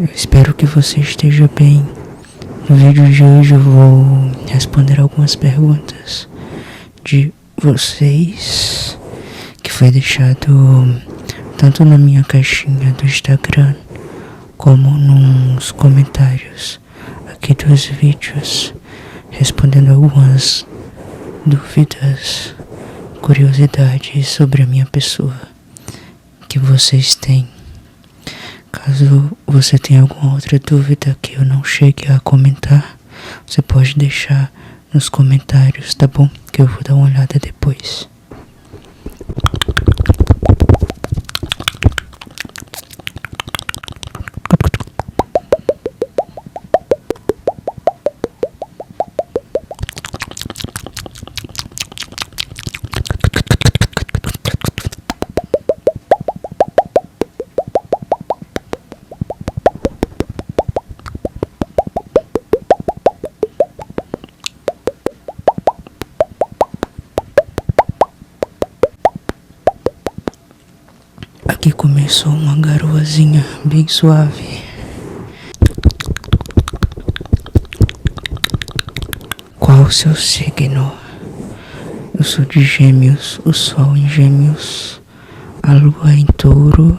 Eu espero que você esteja bem. No vídeo de hoje eu vou responder algumas perguntas de vocês que foi deixado tanto na minha caixinha do Instagram como nos comentários aqui dos vídeos, respondendo algumas dúvidas, curiosidades sobre a minha pessoa que vocês têm. Caso você tenha alguma outra dúvida que eu não chegue a comentar, você pode deixar nos comentários, tá bom? Que eu vou dar uma olhada depois. Aqui começou uma garoazinha bem suave. Qual o seu signo? Eu sou de Gêmeos, o Sol em Gêmeos, a Lua em Touro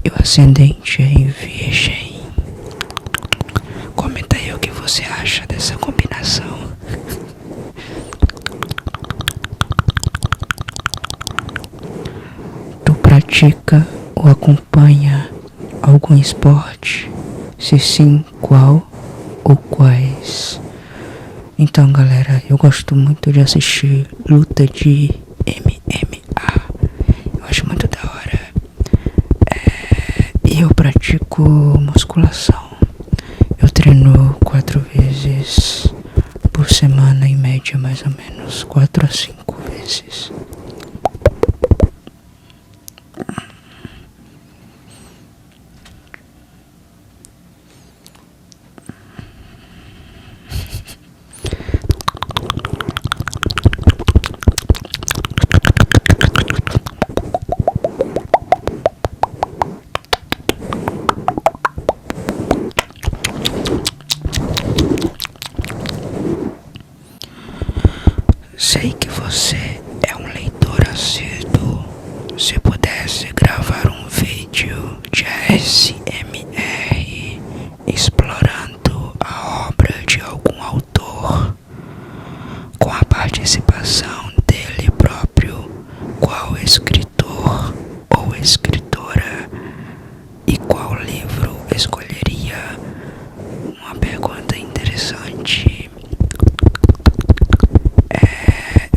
e o ascendente é em Virgem. Comenta aí o que você acha dessa combinação. Pratica ou acompanha algum esporte? Se sim, qual ou quais? Então, galera, eu gosto muito de assistir luta de MMA. Eu acho muito da hora. E eu pratico musculação. Eu treino 4 vezes por semana, em média, mais ou menos 4 a 5 vezes. Sei que você é um leitor assíduo. Se pudesse gravar um vídeo de ASMR explorando a obra de algum autor, com a participação dele próprio, qual escritor ou escritora e qual livro escolheria? Uma pergunta interessante.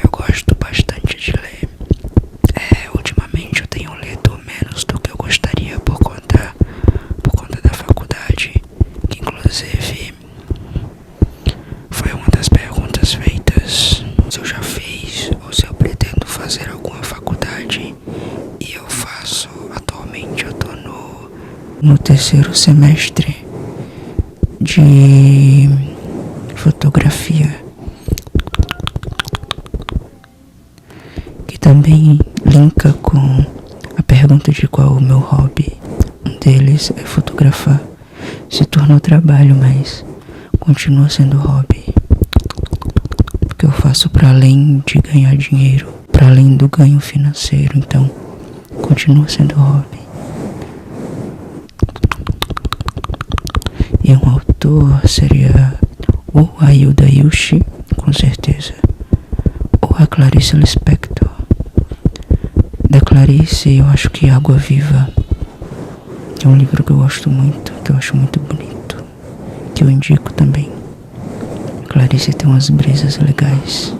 Eu gosto bastante de ler. Ultimamente eu tenho lido menos do que eu gostaria por conta da faculdade, que inclusive foi uma das perguntas feitas, se eu já fiz ou se eu pretendo fazer alguma faculdade, e eu faço. Atualmente eu tô no 3º semestre de fotografia, que também linka com a pergunta de qual o meu hobby. Um deles é fotografar. Se tornou trabalho, mas continua sendo hobby, porque eu faço para além de ganhar dinheiro, para além do ganho financeiro, então continua sendo hobby. E um autor seria ou a Hilda Hilst, com certeza, ou a Clarice Lispector. Da Clarice, eu acho que Água Viva é um livro que eu gosto muito, que eu acho muito bonito, que eu indico também. Clarice tem umas brisas legais.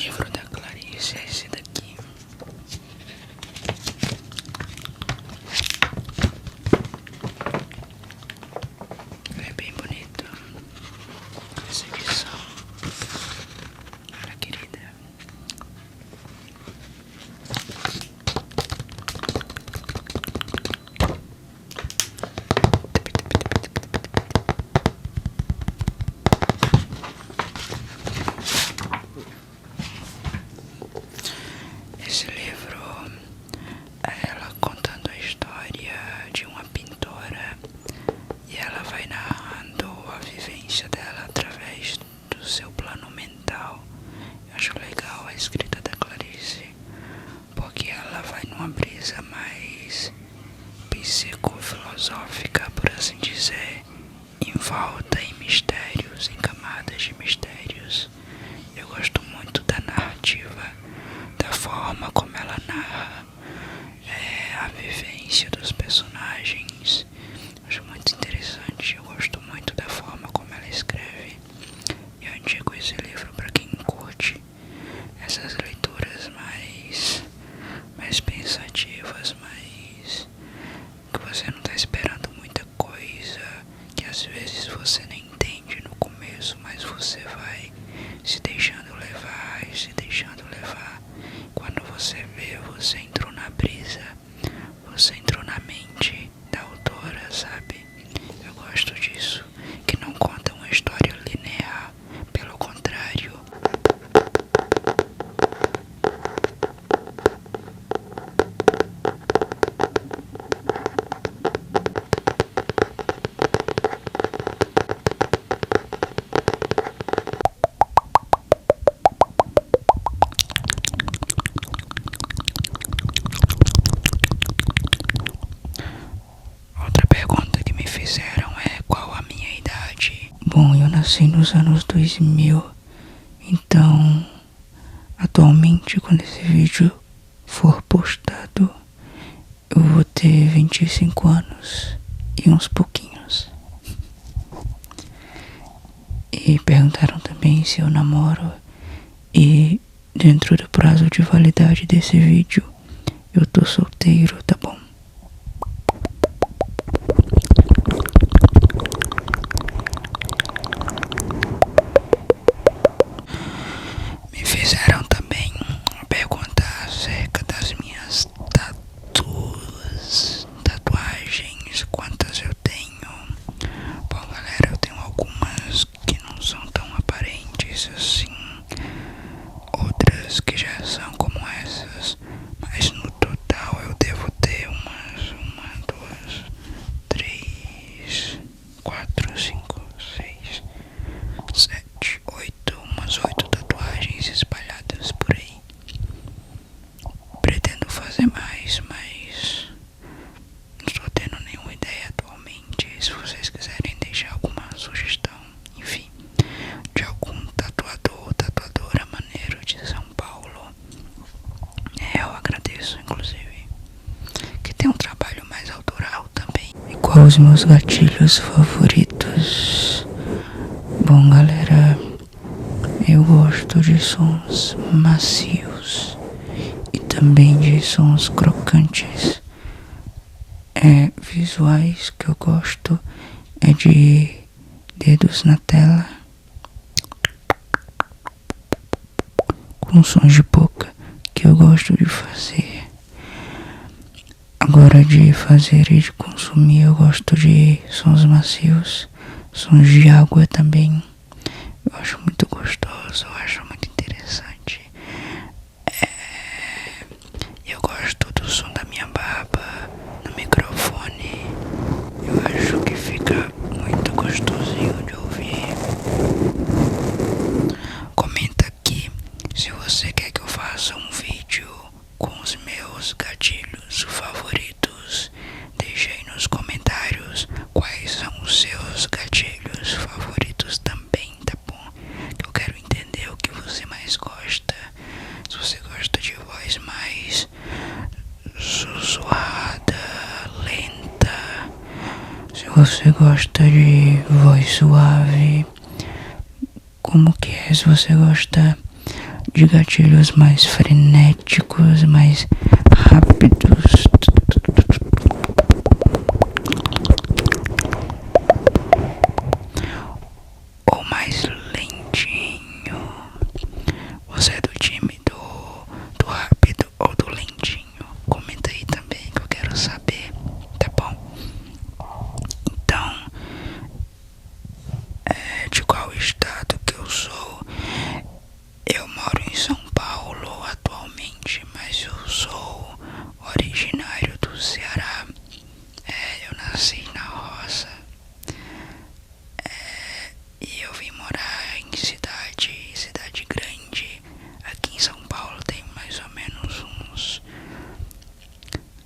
livro da Clarice é esse daqui. É bem bonito essa edição. Olha, querida. Esse livro é ela contando a história de uma pintora e ela vai narrando a vivência dela através do seu plano mental. Eu acho legal a escrita da Clarice, porque ela vai numa brisa mais psicofilosófica, por assim dizer, envolta em mistérios, em camadas de mistérios. Eu gosto muito da narrativa, da forma como ela narra a vivência dos personagens. Acho muito interessante, eu gosto muito da forma como ela escreve. Eu indico esse livro para quem curte essas leituras mais pensativas, mais que você não está esperando muita coisa, que às vezes você nem entende no começo, mas você vai se deixando levar e se deixando levar. Quando você vê, você entrou na brisa, você entrou na mente da autora, sabe? Eu gosto disso, que não conta uma história linear, pelo contrário. Outra pergunta que me fizeram é qual a minha idade. Bom, eu nasci nos anos 2000, então atualmente quando esse vídeo for postado eu vou ter 25 anos e uns pouquinhos. E perguntaram também se eu namoro, e dentro do prazo de validade desse vídeo eu tô solteiro, tá bom? Me fizeram também uma pergunta acerca das minhas tatuagens, quantas eu tenho. Bom, galera, eu tenho algumas que não são tão aparentes assim, outras que já são como essas, mas no total eu devo ter uma, duas, três, quatro, cinco, seis, sete, oito, umas 8 tatuagens espalhadas por aí. Pretendo fazer mais, mas não estou tendo nenhuma ideia atualmente. Se vocês quiserem deixar alguma sugestão, enfim, de algum tatuador ou tatuadora maneiro de São Paulo, eu agradeço, inclusive, que tem um trabalho mais autoral também. E quais os meus gatilhos favoritos? Bom, galera, eu gosto de sons macios e também de sons crocantes. Visuais que eu gosto é de dedos na tela com sons de boca, que eu gosto de fazer. Agora, de fazer e de consumir, eu gosto de sons macios, sons de água também. Eu acho muito gostoso, eu acho muito interessante. Eu gosto do som da minha barba no microfone. Eu acho que fica muito gostosinho de ouvir. Comenta aqui se você quer que eu faça um vídeo com os meus gatilhos favoritos. Deixa aí nos comentários quais são os seus gatilhos favoritos também, tá bom? Que eu quero entender o que você mais gosta. Se você gosta de voz mais sussurrada, lenta, se você gosta de voz suave, como que é? Se você gosta de gatilhos mais frenéticos, mais rápidos. Ou mais lentinho. Você é do time do rápido ou do lentinho? Comenta aí também que eu quero saber, tá bom? Então, de qual estado que eu sou? Eu moro em São Paulo atualmente, mas eu sou originário do Ceará. Eu nasci na roça. E eu vim morar em cidade grande. Aqui em São Paulo tem mais ou menos uns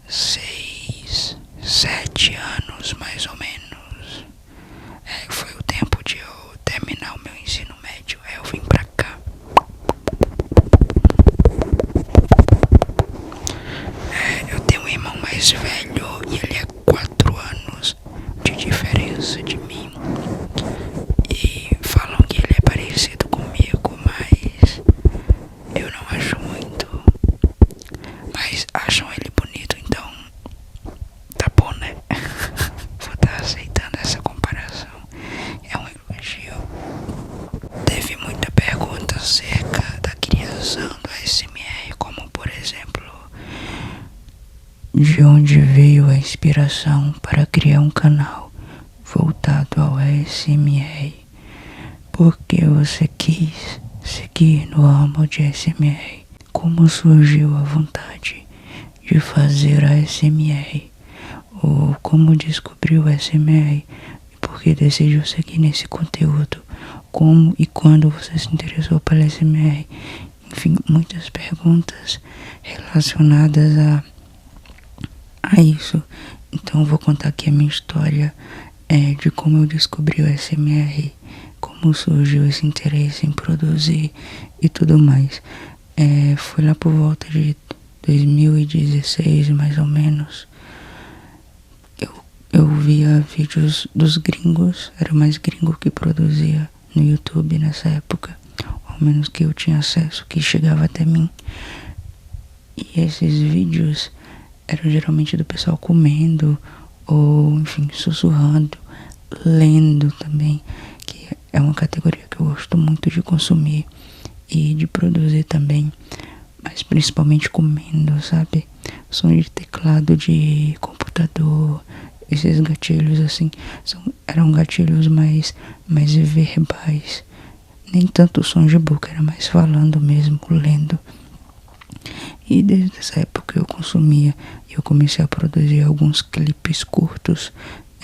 6, 7 anos, mais ou menos. Foi o tempo de eu terminar o meu ensino médio. Eu vim pra cá. Eu tenho um irmão mais velho e ele é 4 anos de diferença de mim. E falam que ele é parecido comigo, mas eu não acho muito. Mas acham ele bonito, então tá bom, né? Vou estar aceitando essa comparação. É um elogio. Teve muita pergunta acerca da criação do ASMR, como por exemplo, de onde veio a inspiração para criar um canal voltado ao ASMR? Por que você quis seguir no ramo de ASMR? Como surgiu a vontade de fazer ASMR? Ou como descobriu o ASMR e por que decidiu seguir nesse conteúdo? Como e quando você se interessou pela ASMR? Enfim, muitas perguntas relacionadas a isso. Então vou contar aqui a minha história de como eu descobri o ASMR, como surgiu esse interesse em produzir e tudo mais. Foi lá por volta de 2016, mais ou menos. Eu via vídeos dos gringos, era mais gringo que produzia no YouTube nessa época, ao menos que eu tinha acesso, que chegava até mim. E esses vídeos eram geralmente do pessoal comendo, ou enfim, sussurrando, lendo também, que é uma categoria que eu gosto muito de consumir e de produzir também, mas principalmente comendo, sabe? Som de teclado de computador, esses gatilhos assim, eram gatilhos mais verbais, nem tanto som de boca, era mais falando mesmo, lendo. E desde essa época eu consumia e eu comecei a produzir alguns clipes curtos,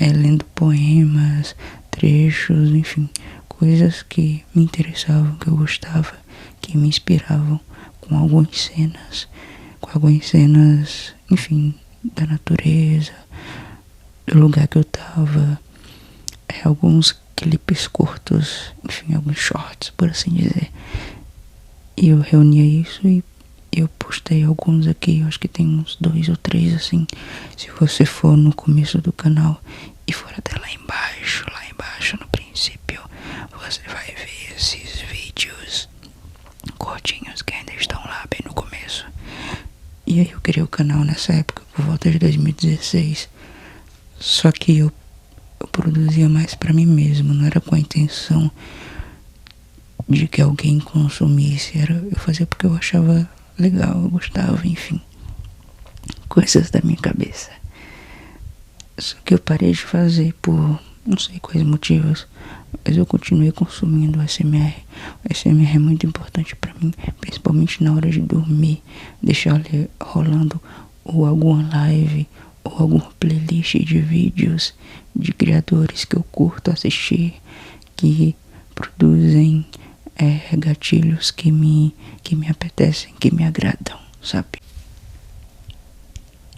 lendo poemas, trechos, enfim, coisas que me interessavam, que eu gostava, que me inspiravam, com algumas cenas, enfim, da natureza, do lugar que eu tava, alguns clipes curtos, enfim, alguns shorts, por assim dizer. E eu reunia isso e eu postei alguns aqui, eu acho que tem uns 2 ou 3 assim. Se você for no começo do canal e for até lá embaixo no princípio, você vai ver esses vídeos curtinhos que ainda estão lá bem no começo. E aí eu criei o canal nessa época, por volta de 2016. Só que eu produzia mais pra mim mesmo, não era com a intenção de que alguém consumisse, eu fazia porque eu achava legal, eu gostava, enfim, coisas da minha cabeça. Só que eu parei de fazer por não sei quais motivos, mas eu continuei consumindo o ASMR. O ASMR é muito importante pra mim, principalmente na hora de dormir, deixar ali rolando ou alguma live ou alguma playlist de vídeos de criadores que eu curto assistir, que produzem gatilhos que me apetecem, que me agradam, sabe?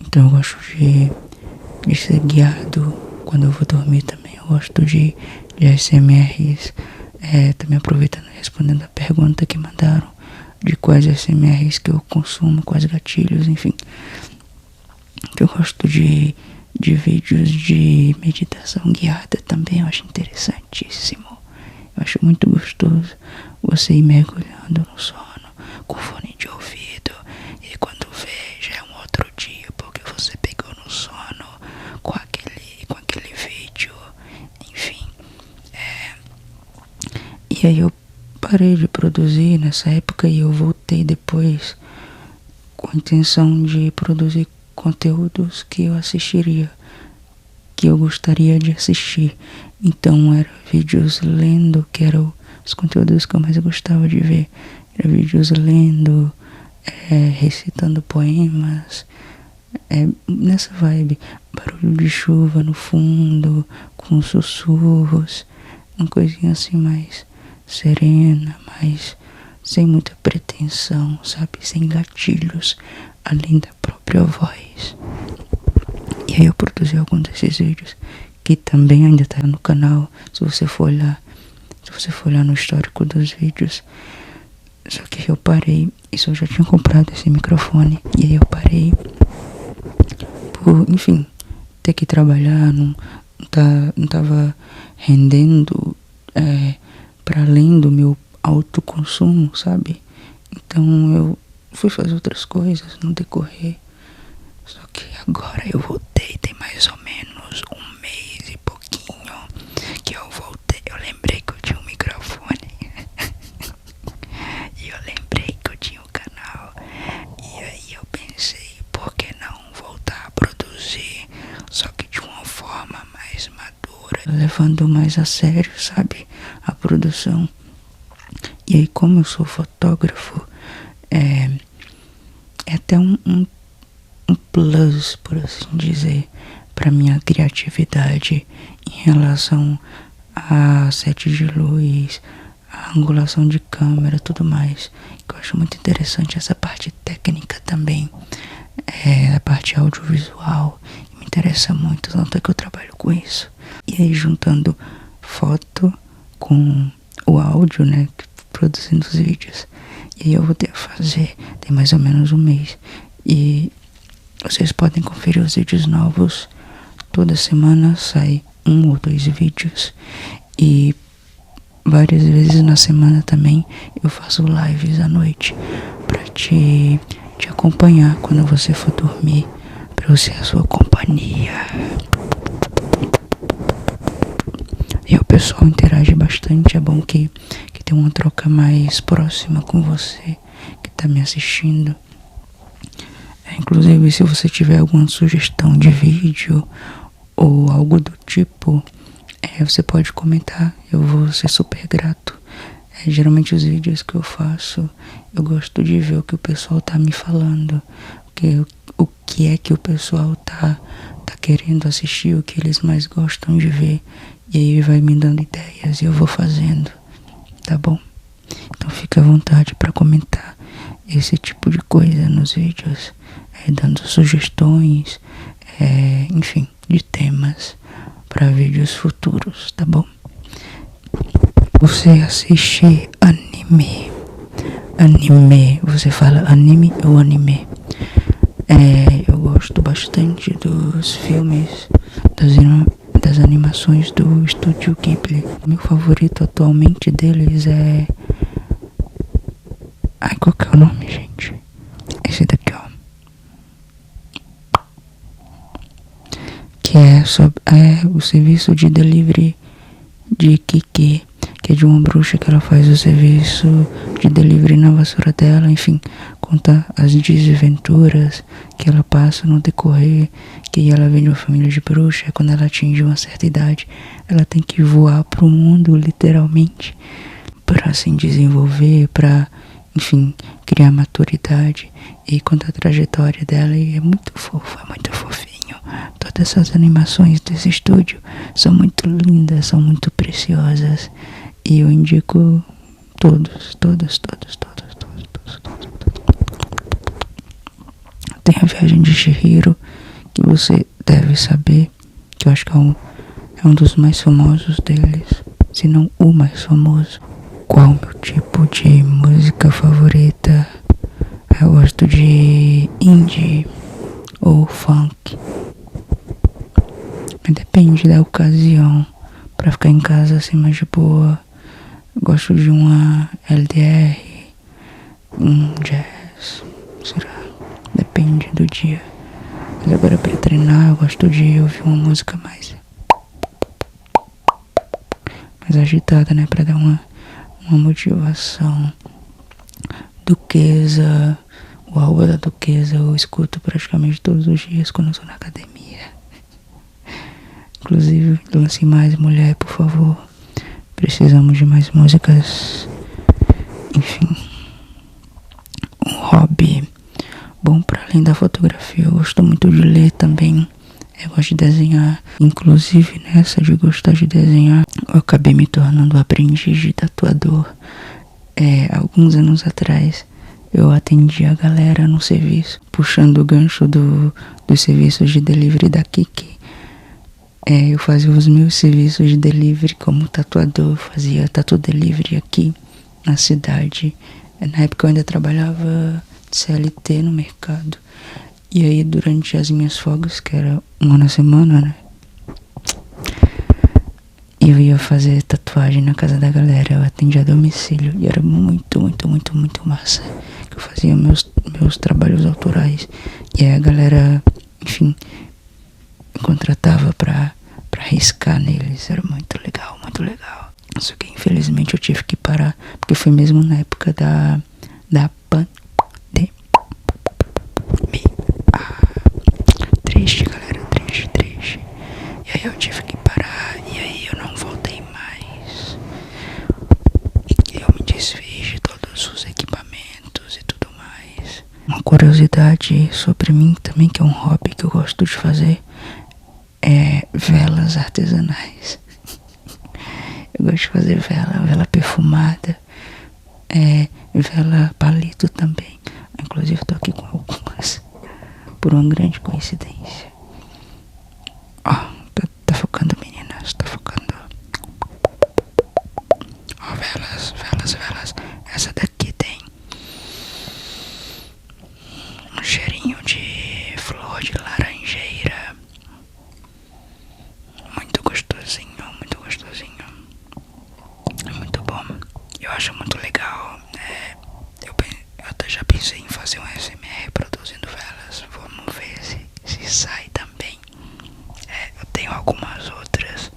Então eu gosto de ser guiado quando eu vou dormir também. Eu gosto de ASMRs, também aproveitando e respondendo a pergunta que mandaram de quais ASMRs que eu consumo, quais gatilhos, enfim. Eu gosto de vídeos de meditação guiada também, eu acho interessantíssimo. Eu acho muito gostoso você ir mergulhando no sono de ouvido, e quando vê já é um outro dia, porque você pegou no sono com aquele vídeo, enfim. E aí eu parei de produzir nessa época e eu voltei depois com a intenção de produzir conteúdos que eu assistiria, que eu gostaria de assistir. Então era vídeos lendo, que eram os conteúdos que eu mais gostava de ver. Era vídeos lendo, recitando poemas, nessa vibe, barulho de chuva no fundo, com sussurros, uma coisinha assim mais serena, mais sem muita pretensão, sabe? Sem gatilhos, além da própria voz. E aí eu produzi alguns desses vídeos, que também ainda tá no canal, se você for olhar no histórico dos vídeos. Só que eu parei, isso eu já tinha comprado esse microfone, e aí eu parei por, enfim, ter que trabalhar, não tava rendendo para além do meu autoconsumo, sabe? Então eu fui fazer outras coisas no decorrer. Só que agora eu voltei, tem mais ou menos um mês e pouquinho que eu voltei. Eu lembrei que eu tinha um microfone e eu lembrei que eu tinha um canal. E aí eu pensei, por que não voltar a produzir, só que de uma forma mais madura, levando mais a sério, sabe, a produção. E aí, como eu sou fotógrafo, é até um plus, por assim dizer, para minha criatividade em relação a set de luz, a angulação de câmera, tudo mais. Que eu acho muito interessante essa parte técnica também, a parte audiovisual, me interessa muito, tanto é que eu trabalho com isso. E aí, juntando foto com o áudio, né, produzindo os vídeos, e aí eu vou ter a fazer, tem mais ou menos um mês, e vocês podem conferir os vídeos novos. Toda semana sai 1 ou 2 vídeos, e várias vezes na semana também eu faço lives à noite pra te acompanhar quando você for dormir, pra eu ser a sua companhia. E o pessoal interage bastante, é bom que tem uma troca mais próxima com você que tá me assistindo. Inclusive, se você tiver alguma sugestão de vídeo ou algo do tipo, você pode comentar, eu vou ser super grato. Geralmente os vídeos que eu faço, eu gosto de ver o que o pessoal tá me falando, o que é que o pessoal tá querendo assistir, o que eles mais gostam de ver, e aí vai me dando ideias e eu vou fazendo, tá bom? Então fica à vontade para comentar esse tipo de coisa nos vídeos, dando sugestões, enfim, de temas para vídeos futuros, tá bom? Você assiste anime, você fala anime ou anime? Eu gosto bastante dos filmes, das animações do Estúdio Ghibli. Meu favorito atualmente deles é... Ai, qual que é o nome, gente? Esse daqui, ó. Que é o serviço de delivery de Kiki, que é de uma bruxa que ela faz o serviço de delivery na vassoura dela, enfim, conta as desventuras que ela passa no decorrer, que ela vem de uma família de bruxa. Quando ela atinge uma certa idade, ela tem que voar pro mundo, literalmente, para se desenvolver, para, enfim, criar maturidade. E conta a trajetória dela, e é muito fofo, é muito fofinho. Todas essas animações desse estúdio são muito lindas, são muito preciosas, e eu indico todos. Tem a Viagem de Chihiro, que você deve saber, que eu acho que é um dos mais famosos deles, se não o mais famoso. Qual o meu tipo de música favorita? Eu gosto de indie ou funk. Depende da ocasião. Pra ficar em casa assim mais de boa, eu gosto de uma LDR, um jazz, horas. Será? Depende do dia. Mas agora pra treinar eu gosto de ouvir uma música mais agitada, né? Pra dar uma motivação. Duquesa, o álbum da Duquesa eu escuto praticamente todos os dias quando eu tô na academia. Inclusive, lance mais mulher, por favor. Precisamos de mais músicas. Enfim, um hobby bom para além da fotografia. Eu gosto muito de ler também. Eu gosto de desenhar. Inclusive, nessa de gostar de desenhar, eu acabei me tornando aprendiz de tatuador. Alguns anos atrás, eu atendi a galera no serviço, puxando o gancho dos serviços de delivery da Kiki. Eu fazia os meus serviços de delivery como tatuador, fazia tatu delivery aqui na cidade. Na época eu ainda trabalhava CLT no mercado. E aí durante as minhas folgas, que era uma na semana, né? Eu ia fazer tatuagem na casa da galera, eu atendia a domicílio. E era muito, muito, muito, muito massa. Eu fazia meus trabalhos autorais. E aí a galera, enfim, me contratava pra riscar neles. Era muito legal, muito legal. Só que infelizmente eu tive que parar, porque foi mesmo na época da pandemia. Triste, galera, triste. E aí eu tive que parar, e aí eu não voltei mais. E eu me desfiz de todos os equipamentos e tudo mais. Uma curiosidade sobre mim também, que é um hobby que eu gosto de fazer, é velas artesanais. Eu gosto de fazer vela perfumada, vela palito também. Inclusive tô aqui com algumas, por uma grande coincidência. Tá focando, meninas, tá focando. Velas. Essa daqui tem um cheirinho de flor de laranjeira. Muito gostosinho. É muito bom. Eu acho muito legal. Eu até já pensei em fazer um SMR produzindo velas. Vamos ver se sai também. Eu tenho algumas outras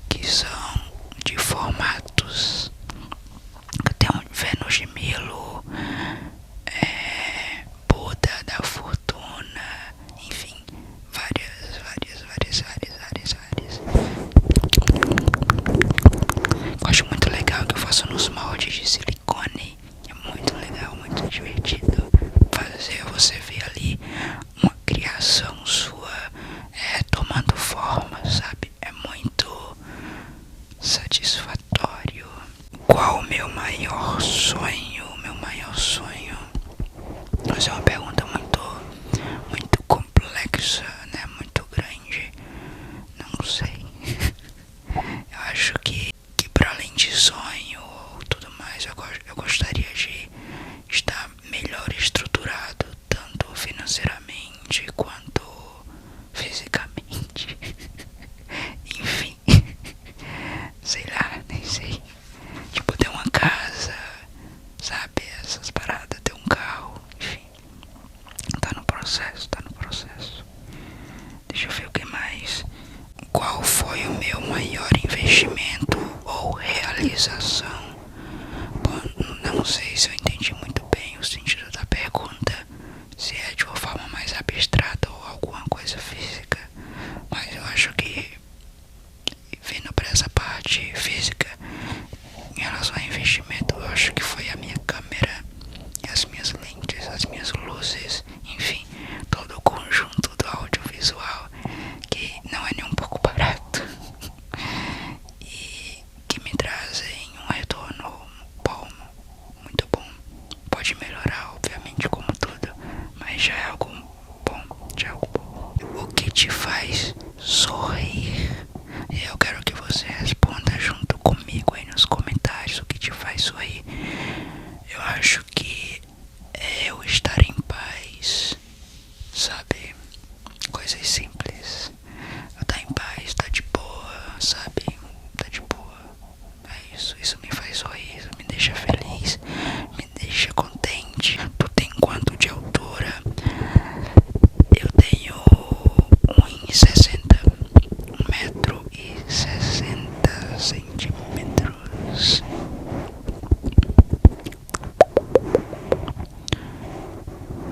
que são de formatos. Eu tenho Vênus de Milo, Buda da Fortuna, enfim, várias. Eu acho muito legal que eu faço nos moldes de silicone. É muito legal, muito divertido fazer. Você ver ali uma criação sua tomando forma, sabe? É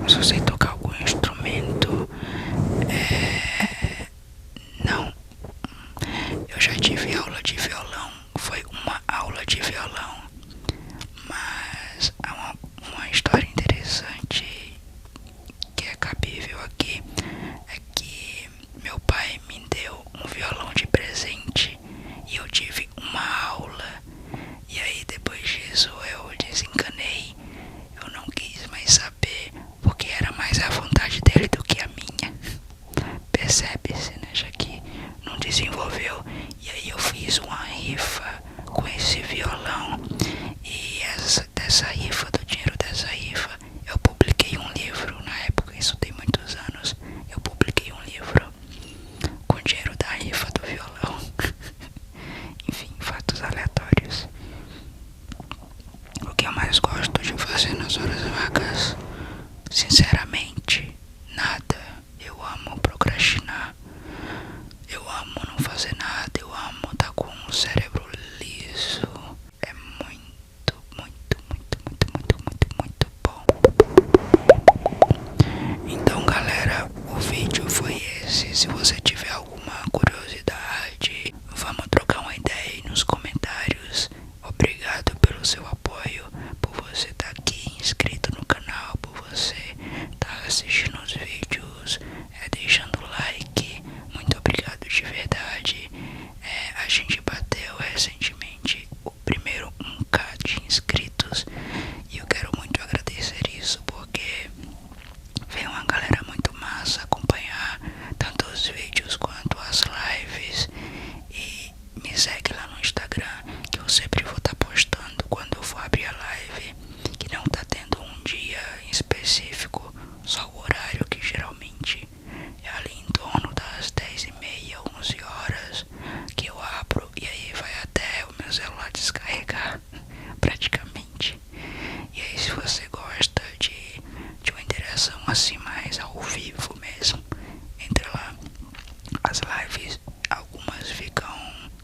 se eu sei tocar algum instrumento, não. Eu já tive aula de violão, foi uma aula de violão, mas há uma história interessante que é cabível aqui, é que meu pai me deu um violão de presente e eu tive uma aula, e aí depois disso eu desencanei, eu não quis mais saber, porque era mais a vontade dele do que a minha. Percebe-se, né? Já que não desenvolveu. E aí eu fiz uma rifa com esse violão. E dessa rifa, do dinheiro dessa rifa, eu publiquei um livro. Na época, isso tem muitos anos. Eu publiquei um livro com o dinheiro da rifa do violão. Enfim, fatos aleatórios. O que eu mais gosto de fazer nas horas vagas? Sinceramente, nada. Eu amo procrastinar. Eu amo não fazer nada. Eu amo estar com o cérebro liso. É muito, muito, muito, muito, muito, muito, muito bom. Então, galera, o vídeo foi esse. Se você tiver alguma curiosidade, vamos trocar uma ideia aí nos comentários. Obrigado pelo seu apoio, por você estar aqui inscrito no canal, por você estar assistindo os vídeos, deixando like. Muito obrigado de verdade. A gente bateu recentemente o primeiro 1K de inscritos e eu quero muito agradecer isso, porque veio uma galera muito massa acompanhar tanto os vídeos quanto as lives. E me segue lá no Instagram, que eu sempre vou estar postando quando eu for abrir a live, que não tá tendo um dia em específico, só o horário, que geralmente é ali em torno das 10h30, 11 horas que eu abro, e aí vai até o meu celular descarregar praticamente. E aí, se você gosta de uma interação assim mais ao vivo mesmo, entra lá. As lives, algumas ficam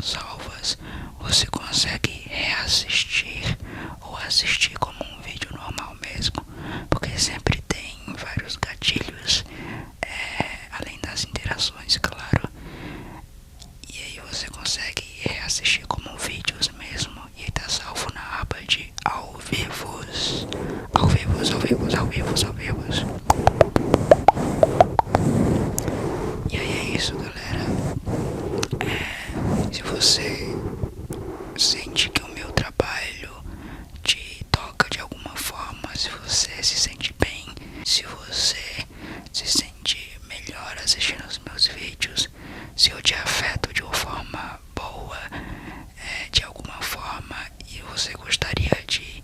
salvas, você consegue reassistir ou assistir como um vídeo normal mesmo, porque sempre tem vários gatilhos, além das interações, claro. E aí você consegue reassistir como vídeos mesmo, e aí tá salvo na aba de ao vivos. Ao vivos, ao vivos, ao vivos, ao vivos. E aí é isso, galera. Se você sente que o meu trabalho te toca de alguma forma, se você se sente bem, se você se sente melhor assistindo os meus vídeos, se eu te afeto de uma forma boa, de alguma forma, e você gostaria de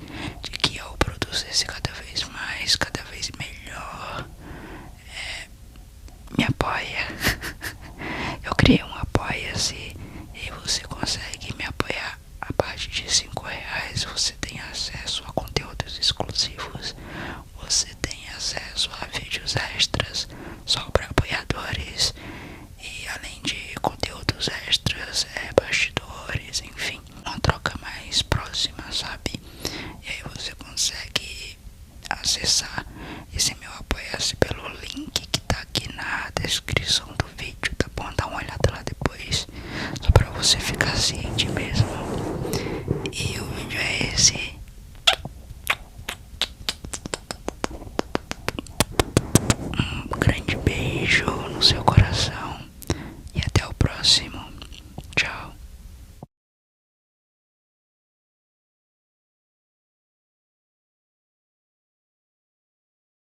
que eu produzisse cada vez mais, cada vez melhor, me apoia. Eu criei um apoia-se e você consegue me apoiar a partir de R$5. Você tem acesso a conteúdos exclusivos, você tem acesso a vídeos extras só para apoiadores, e além de conteúdos extras, bastidores, enfim, uma troca mais próxima, sabe? E aí você consegue acessar esse meu apoia-se pelo link que tá aqui na descrição do vídeo, tá bom? Dá uma olhada lá depois, só pra você ficar ciente mesmo. E o vídeo é esse. Um grande beijo no seu